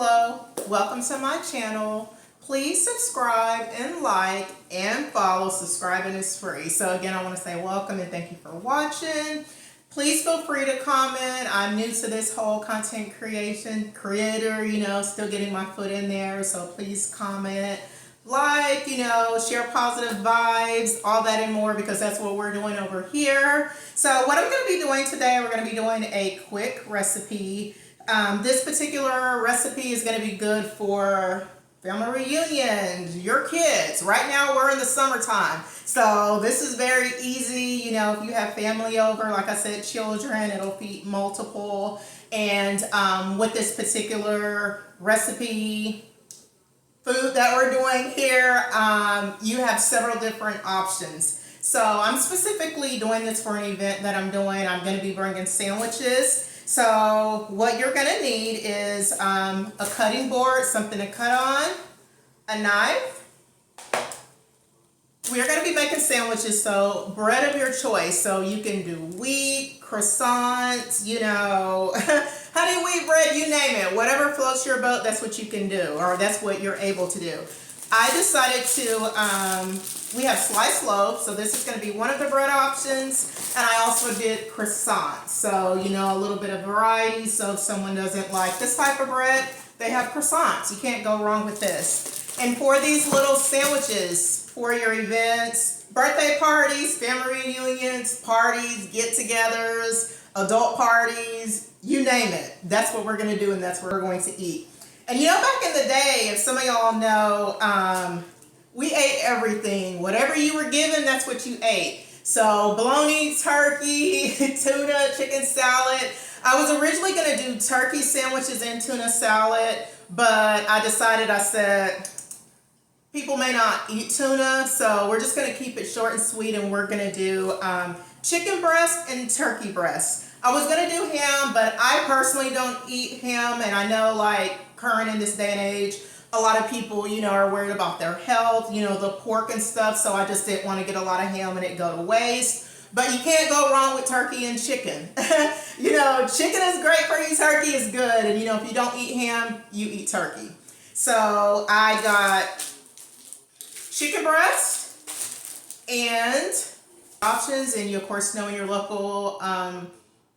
Hello, welcome to my channel. Please subscribe and like and follow. Subscribing is free. So again, I want to say welcome and thank you for watching. Please feel free to comment. I'm new to this whole content creator, still getting my foot in there. So please comment, like, share positive vibes, all that and more, because that's what we're doing over here. So what I'm going to be doing today, we're going to be doing a quick recipe. This particular recipe is going to be good for family reunions, your kids. Right now we're in the summertime, so this is very easy. If you have family over, like I said, children, it'll feed multiple. And with this particular recipe, food that we're doing here, you have several different options. So I'm specifically doing this for an event that I'm doing. I'm going to be bringing sandwiches. So what you're going to need is a cutting board, something to cut on, a knife. We are going to be making sandwiches, so bread of your choice. So you can do wheat, croissants, honey wheat bread, you name it. Whatever floats your boat, that's what you can do, or that's what you're able to do. I decided to, we have sliced loaves, so this is going to be one of the bread options, and I also did croissants, so a little bit of variety. So if someone doesn't like this type of bread, they have croissants. You can't go wrong with this. And for these little sandwiches for your events, birthday parties, family reunions, parties, get-togethers, adult parties, you name it, that's what we're going to do, and that's what we're going to eat. And back in the day, if some of y'all know, we ate everything. Whatever you were given, that's what you ate. So bologna, turkey, tuna, chicken salad. I was originally going to do turkey sandwiches and tuna salad, but I said, people may not eat tuna, so we're just going to keep it short and sweet, and we're going to do chicken breast and turkey breast. I was going to do ham, but I personally don't eat ham, and I know, current in this day and age, a lot of people, are worried about their health, the pork and stuff, so I just didn't want to get a lot of ham and it go to waste. But you can't go wrong with turkey and chicken. Chicken is great for you, turkey is good, and if you don't eat ham, you eat turkey. So I got chicken breast and options, and you of course know in your local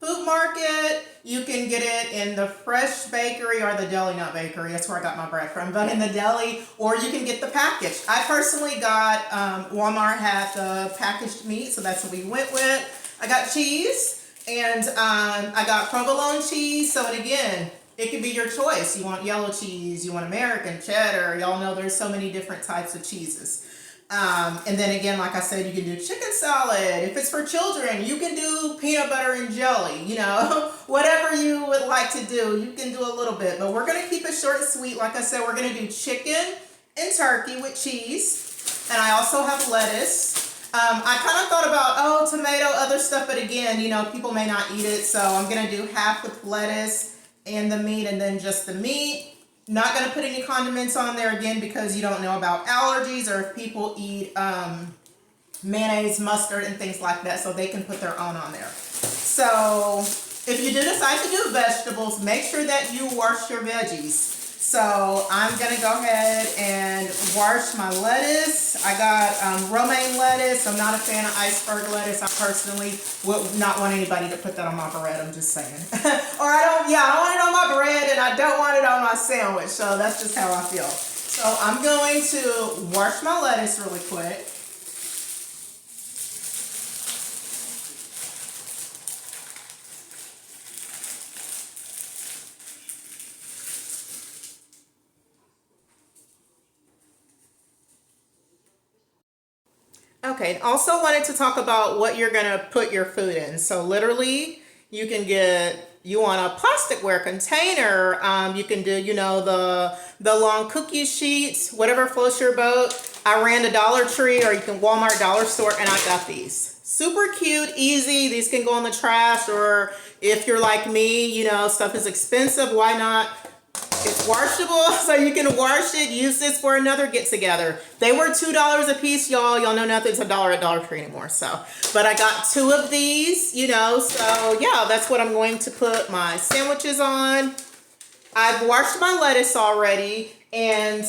food market, you can get it in the Fresh Bakery or the Deli Nut Bakery. That's where I got my bread from, but in the deli, or you can get the package. I personally got, Walmart had the packaged meat, so that's what we went with. I got cheese, and I got provolone cheese. So, and again, it could be your choice. You want yellow cheese, you want American cheddar. Y'all know there's so many different types of cheeses. And then again, like I said, you can do chicken salad. If it's for children, you can do peanut butter and jelly, whatever you would like to do, you can do a little bit, but we're going to keep it short and sweet. Like I said, we're going to do chicken and turkey with cheese. And I also have lettuce. I kind of thought about, tomato, other stuff, but again, people may not eat it. So I'm going to do half with lettuce and the meat, and then just the meat. Not going to put any condiments on there again, because you don't know about allergies or if people eat mayonnaise, mustard, and things like that, so they can put their own on there. So if you do decide to do vegetables, make sure that you wash your veggies. So I'm going to go ahead and wash my lettuce. I got romaine lettuce. I'm not a fan of iceberg lettuce. I personally would not want anybody to put that on my bread. I'm just saying. Or I don't want it on my bread, and I don't want it on my sandwich. So that's just how I feel. So I'm going to wash my lettuce really quick. Okay, also wanted to talk about what you're going to put your food in. So literally, you want a plasticware container. You can do, the long cookie sheets, whatever floats your boat. I ran to Dollar Tree, or you can Walmart, Dollar Store, and I got these. Super cute, easy. These can go in the trash, or if you're like me, stuff is expensive. Why not? It's washable, so you can wash it, use this for another get-together. They were $2 a piece, y'all. Y'all know nothing's $1 at Dollar Tree anymore, so. But I got 2 of these, so yeah, that's what I'm going to put my sandwiches on. I've washed my lettuce already, and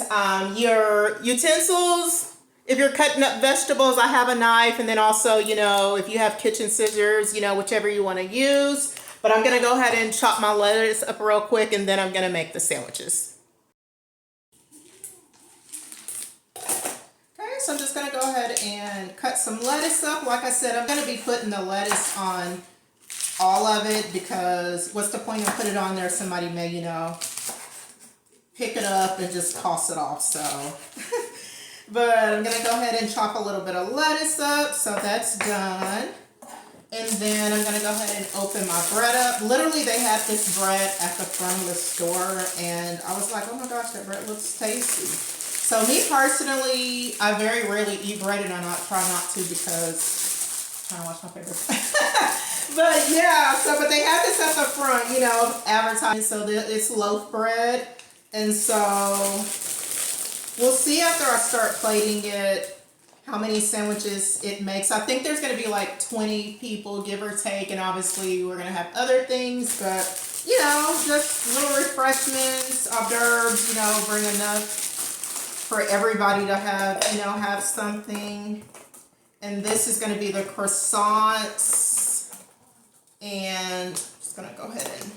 your utensils, if you're cutting up vegetables, I have a knife, and then also, you know, if you have kitchen scissors, you know, whichever you want to use. But I'm going to go ahead and chop my lettuce up real quick, and then I'm going to make the sandwiches. Okay, so I'm just going to go ahead and cut some lettuce up. Like I said, I'm going to be putting the lettuce on all of it, because what's the point of putting it on there? Somebody may, you know, pick it up and just toss it off. So, but I'm going to go ahead and chop a little bit of lettuce up. So that's done. And then I'm going to go ahead and open my bread up. Literally, they had this bread at the front of the store, and I was like, oh my gosh, that bread looks tasty. So me personally, I very rarely eat bread, and I try not to, because I'm trying to watch my paper. But yeah, so but they have this at the front, you know, advertising. So it's loaf bread, and so we'll see after I start plating it how many sandwiches it makes. I think there's going to be like 20 people, give or take, and obviously we're going to have other things, but you know, just little refreshments, hors d'oeuvres, you know, bring enough for everybody to have, you know, have something. And this is going to be the croissants, and I'm just going to go ahead and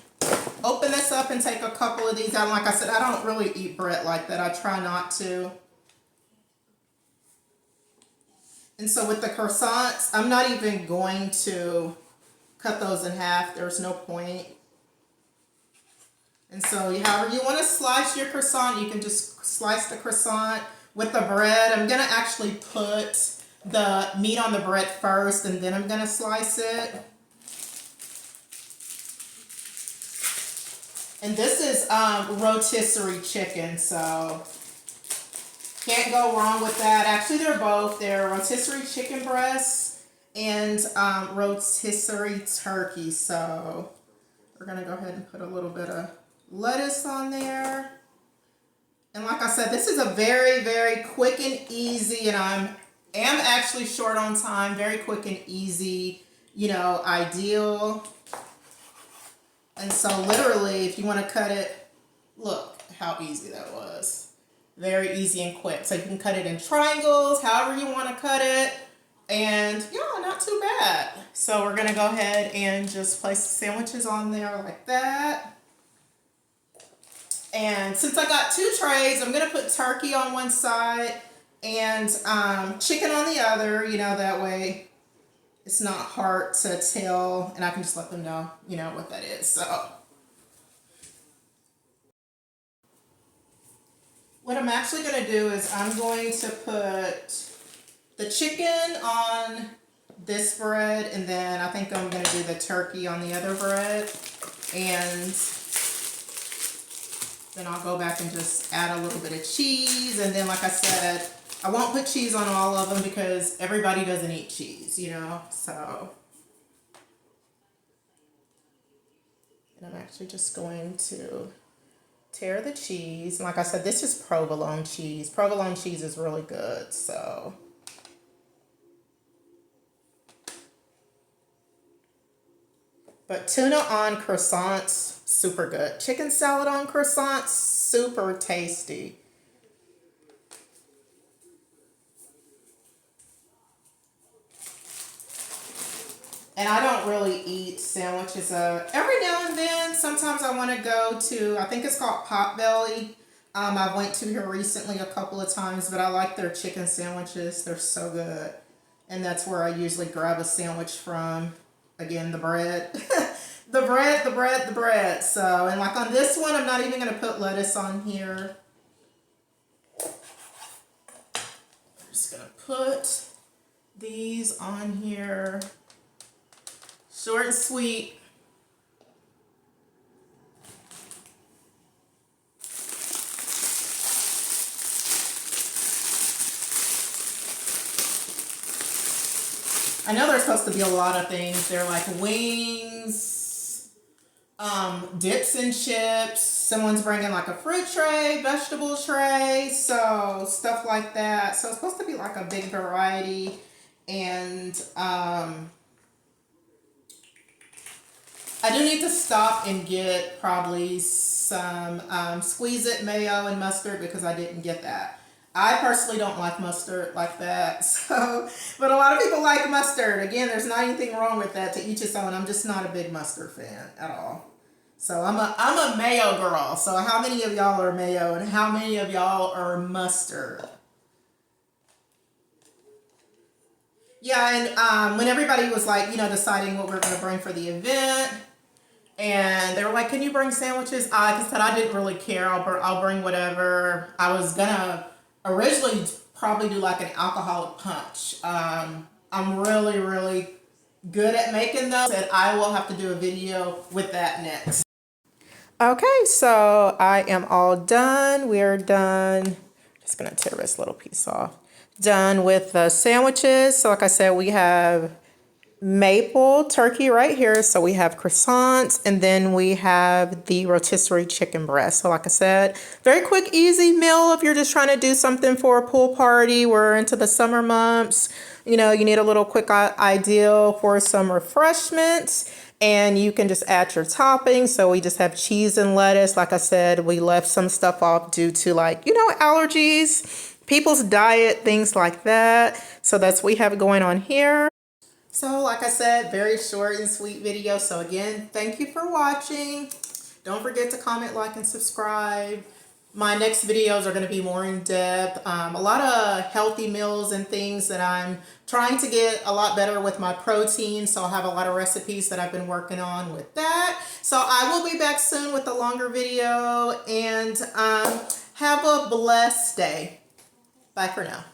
open this up and take a couple of these out. Like I said, I don't really eat bread like that. I try not to. And so with the croissants, I'm not even going to cut those in half. There's no point. And so however you want to slice your croissant, you can just slice the croissant with the bread. I'm going to actually put the meat on the bread first, and then I'm going to slice it. And this is rotisserie chicken, so can't go wrong with that. Actually, they're both. They're rotisserie chicken breasts and rotisserie turkey. So we're going to go ahead and put a little bit of lettuce on there. And like I said, this is a very, very quick and easy, and am actually short on time, very quick and easy, you know, ideal. And so literally, if you want to cut it, look how easy that was. Very easy and quick. So you can cut it in triangles, however you want to cut it. And yeah, not too bad. So we're going to go ahead and just place the sandwiches on there like that. And since I got 2 trays, I'm going to put turkey on one side and chicken on the other. You know, that way it's not hard to tell, and I can just let them know, you know, what that is. So what I'm actually going to do is I'm going to put the chicken on this bread, and then I think I'm going to do the turkey on the other bread. And then I'll go back and just add a little bit of cheese. And then, like I said, I won't put cheese on all of them because everybody doesn't eat cheese, you know, so. And I'm actually just going to tear the cheese. Like I said, this is provolone cheese. Provolone cheese is really good, so. But tuna on croissants, super good. Chicken salad on croissants, super tasty. And I don't really eat sandwiches. Every now and then, sometimes I want to go to, I think it's called Potbelly. I went to here recently a couple of times, but I like their chicken sandwiches. They're so good. And that's where I usually grab a sandwich from. Again, the bread. the bread. So, and like on this one, I'm not even going to put lettuce on here. I'm just going to put these on here. Short and sweet. I know there's supposed to be a lot of things. They're like wings, dips and chips. Someone's bringing like a fruit tray, vegetable tray, so stuff like that. So it's supposed to be like a big variety. And I do need to stop and get probably some Squeeze-It mayo and mustard because I didn't get that. I personally don't like mustard like that, so, but a lot of people like mustard. Again, there's not anything wrong with that, to each his own. I'm just not a big mustard fan at all. So I'm a mayo girl. So how many of y'all are mayo and how many of y'all are mustard? Yeah, and when everybody was like, deciding what we're going to bring for the event, and they were like, "Can you bring sandwiches?" I said I didn't really care. I'll bring whatever. I was gonna originally probably do like an alcoholic punch. I'm really, really good at making those, and I will have to do a video with that next. Okay, so I am all done. We're done. Just gonna tear this little piece off. Done with the sandwiches. So like I said, we have maple turkey right here. So we have croissants, and then we have the rotisserie chicken breast. So like I said, very quick, easy meal if you're just trying to do something for a pool party. We're into the summer months. You need a little quick ideal for some refreshments, and you can just add your toppings. So we just have cheese and lettuce. Like I said, we left some stuff off due to allergies, people's diet, things like that. So that's what we have going on here. So like I said, very short and sweet video. So again, thank you for watching. Don't forget to comment, like, and subscribe. My next videos are going to be more in depth. A lot of healthy meals and things that I'm trying to get a lot better with my protein. So I'll have a lot of recipes that I've been working on with that. So I will be back soon with a longer video, and have a blessed day. Bye for now.